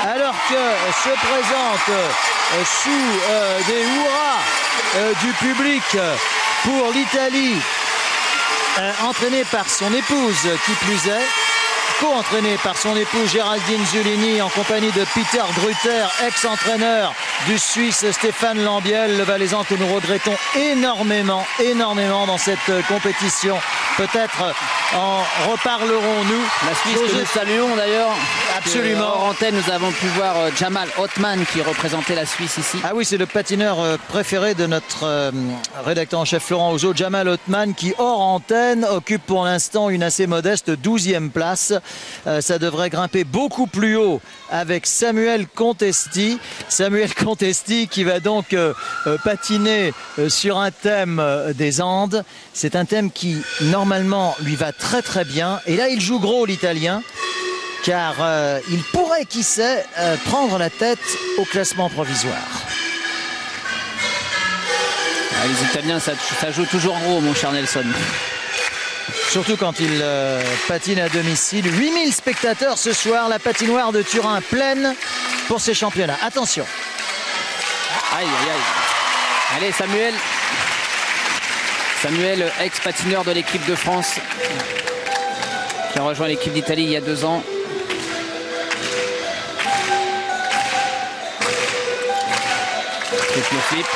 alors que se présente sous des hurrahs du public pour l'Italie, entraîné par son épouse qui plus est, co-entraîné par son épouse Géraldine Zulini en compagnie de Peter Grüter, ex-entraîneur du Suisse Stéphane Lambiel, le Valaisan que nous regrettons énormément dans cette compétition. Peut-être en reparlerons-nous. La Suisse que nous saluons d'ailleurs. Absolument. Hors antenne, nous avons pu voir Jamal Othman qui représentait la Suisse ici. Ah oui, c'est le patineur préféré de notre rédacteur en chef Florent Ouzot, Jamal Othman, qui hors antenne occupe pour l'instant une assez modeste 12e place. Ça devrait grimper beaucoup plus haut avec Samuel Contesti. Samuel Contesti qui va donc patiner sur un thème des Andes. C'est un thème qui normalement lui va très très bien. Et là il joue gros l'Italien, car il pourrait, qui sait, prendre la tête au classement provisoire. Ah, les Italiens, ça joue toujours gros, mon cher Nelson. Surtout quand il patine à domicile. 8000 spectateurs ce soir, la patinoire de Turin pleine pour ces championnats. Attention. Aïe, aïe, aïe. Allez, Samuel. Samuel, ex-patineur de l'équipe de France, qui a rejoint l'équipe d'Italie il y a 2 ans. Triple flip.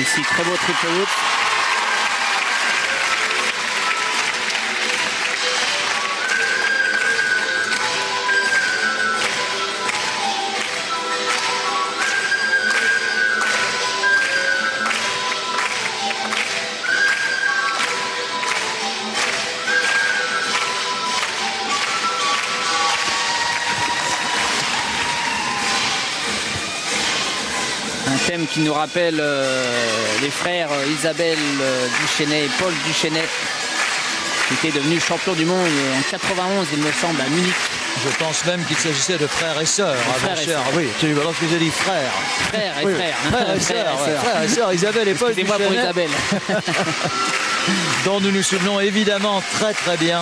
Ici, très beau triple loop. Thème qui nous rappelle les frères Isabelle Duchesnay et Paul Duchesnay, qui étaient devenus champions du monde en 91, il me semble, à Munich. Je pense même qu'il s'agissait de frères et sœurs. Frères et sœurs. Oui, tu vois, lorsque j'ai dit frères. Frères et oui, frères. Frères et sœurs. Frères et sœurs, Isabelle et Paul Duchesnay. Excusez-moi pour Isabelle. Dont nous nous souvenons évidemment très très bien.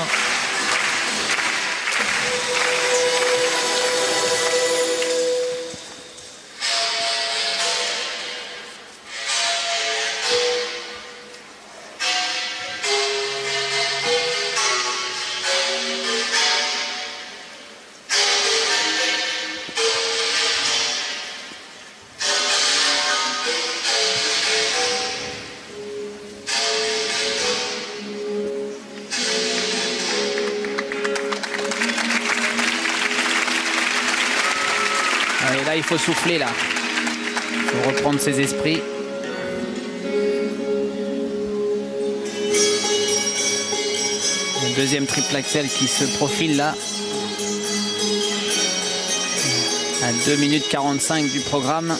Et là, il faut souffler, là. Il faut reprendre ses esprits. Le deuxième triple axel qui se profile, là. À 2 minutes 45 du programme.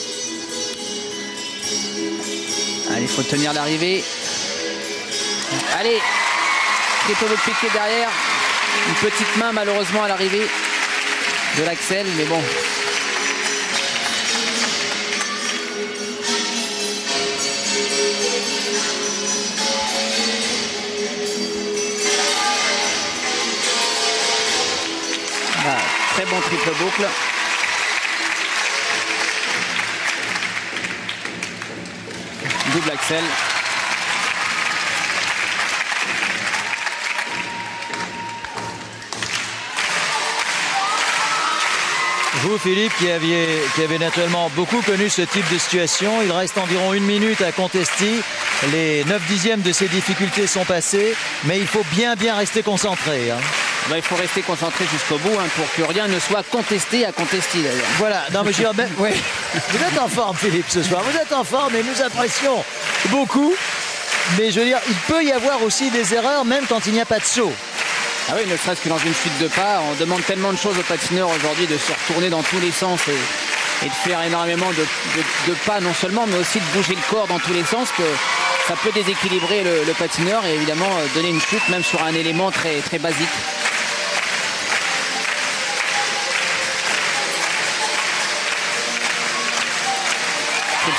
Allez, il faut tenir l'arrivée. Allez, triple loop piqué derrière. Une petite main, malheureusement, à l'arrivée de l'axel, mais bon. Très bon triple boucle. Double axel. Vous, Philippe, qui avez naturellement beaucoup connu ce type de situation, il reste environ 1 minute à Contesti. Les 9/10 de ces difficultés sont passées, mais il faut bien rester concentré. Hein. Il faut rester concentré jusqu'au bout pour que rien ne soit contesté à Contesti d'ailleurs. Voilà, non mais je veux dire, oui. Vous êtes en forme, Philippe, ce soir. Vous êtes en forme et nous apprécions beaucoup. Mais je veux dire, il peut y avoir aussi des erreurs même quand il n'y a pas de saut. Ah oui, ne serait-ce que dans une fuite de pas, on demande tellement de choses aux patineurs aujourd'hui de se retourner dans tous les sens et de faire énormément de pas non seulement, mais aussi de bouger le corps dans tous les sens que ça peut déséquilibrer le patineur et évidemment donner une chute même sur un élément très, très basique.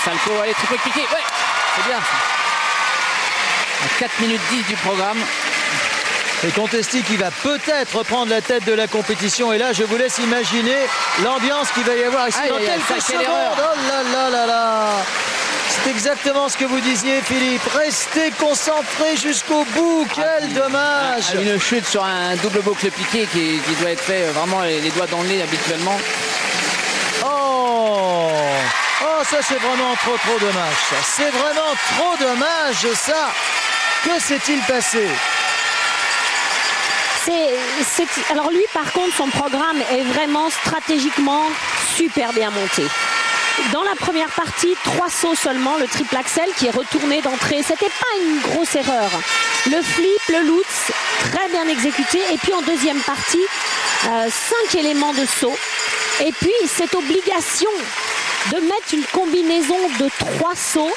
Salco, allez, triple piqué, ouais, c'est bien ça. À 4 minutes 10 du programme. Et Contesti qui va peut-être prendre la tête de la compétition. Et là, je vous laisse imaginer l'ambiance qu'il va y avoir ici dans quelques secondes. Oh là là là là! C'est exactement ce que vous disiez, Philippe. Restez concentrés jusqu'au bout. Quel dommage! Une chute sur un double boucle piqué qui doit être fait vraiment les doigts dans le nez habituellement. Oh! Oh, ça c'est vraiment trop dommage. Ça, c'est vraiment trop dommage, ça. Que s'est-il passé? Alors lui, par contre, son programme est vraiment stratégiquement super bien monté. Dans la première partie, 3 sauts seulement, le triple axel qui est retourné d'entrée. C'était pas une grosse erreur. Le flip, le lutz, très bien exécuté. Et puis en deuxième partie, 5 éléments de saut. Et puis cette obligation de mettre une combinaison de 3 sauts.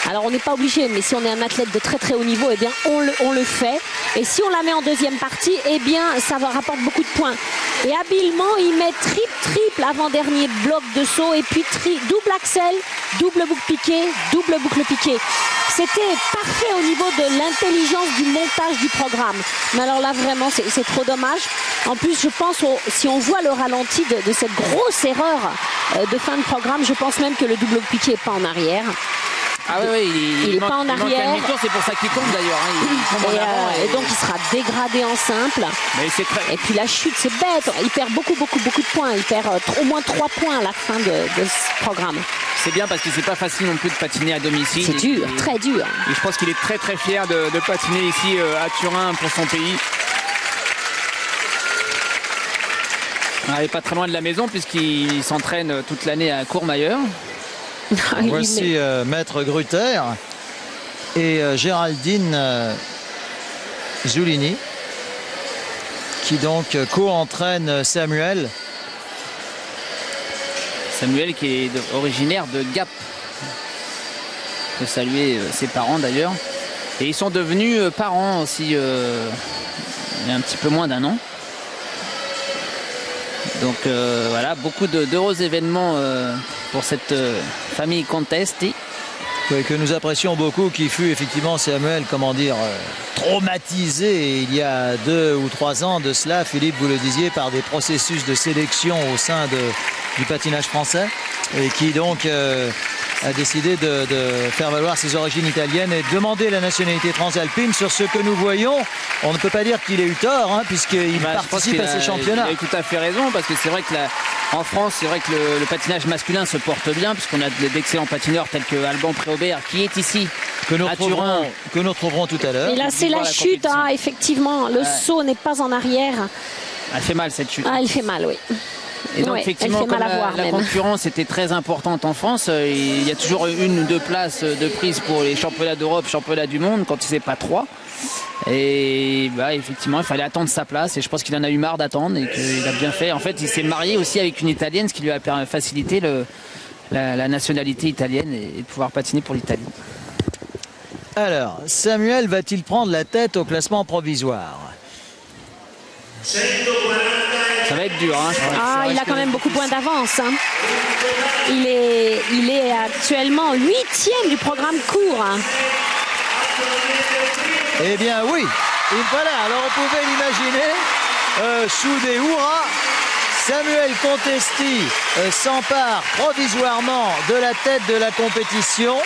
Alors on n'est pas obligé, mais si on est un athlète de très haut niveau, eh bien on le fait. Et si on la met en deuxième partie, eh bien ça va rapporter beaucoup de points. Et habilement, il met triple avant-dernier bloc de saut et puis double axel, double boucle piqué, double boucle piqué. C'était parfait au niveau de l'intelligence du montage du programme. Mais alors là, vraiment, c'est trop dommage. En plus, je pense, si on voit le ralenti de cette grosse erreur de fin de programme, je pense même que le double piqué n'est pas en arrière. Ah oui, il n'est pas en arrière. C'est pour ça qu'il tombe d'ailleurs. Hein. Et donc il sera dégradé en simple. Et puis la chute, c'est bête. Il perd beaucoup de points. Il perd au moins 3 points à la fin de ce programme. C'est bien parce que c'est pas facile non plus de patiner à domicile. C'est dur, très dur. Et je pense qu'il est très fier de patiner ici à Turin pour son pays. Il n'est pas très loin de la maison puisqu'il s'entraîne toute l'année à Courmayeur. Voici Maître Gruter et Géraldine Zulini qui donc co-entraîne Samuel. Samuel qui est originaire de Gap. Je peux saluer ses parents d'ailleurs. Et ils sont devenus parents aussi il y a un petit peu moins d'1 an. Donc voilà, beaucoup d'heureux événements pour cette famille Contesti. Oui, que nous apprécions beaucoup, qui fut effectivement Samuel, comment dire, traumatisé il y a 2 ou 3 ans de cela, Philippe, vous le disiez, par des processus de sélection au sein du patinage français, et qui donc a décidé de faire valoir ses origines italiennes et de demander la nationalité transalpine. Sur ce que nous voyons, on ne peut pas dire qu'il ait eu tort, hein, puisqu'il participe à ces championnats. Il a tout à fait raison, parce que c'est vrai que en France, c'est vrai que le patinage masculin se porte bien, puisqu'on a d'excellents patineurs tels que Alban Préaubert, qui est ici à Turin. Que nous retrouverons tout à l'heure. Et là, c'est la chute, hein, effectivement. Le saut n'est pas en arrière. Elle fait mal, cette chute. Ah, elle fait mal, oui. Et donc effectivement, comme la concurrence était très importante en France, il y a toujours 1 ou 2 places de prise pour les championnats d'Europe, championnats du monde, quand il n'est pas 3. Et effectivement, il fallait attendre sa place, et je pense qu'il en a eu marre d'attendre et qu'il a bien fait. En fait, il s'est marié aussi avec une Italienne, ce qui lui a facilité la nationalité italienne et de pouvoir patiner pour l'Italie. Alors, Samuel va-t-il prendre la tête au classement provisoire? Ça va être dur, hein, je pense. Il a quand même beaucoup de points d'avance. Hein. Il est actuellement 8e du programme court. Hein. Eh bien oui, et voilà, alors on pouvait l'imaginer, Soudé Oura, Samuel Contesti s'empare provisoirement de la tête de la compétition.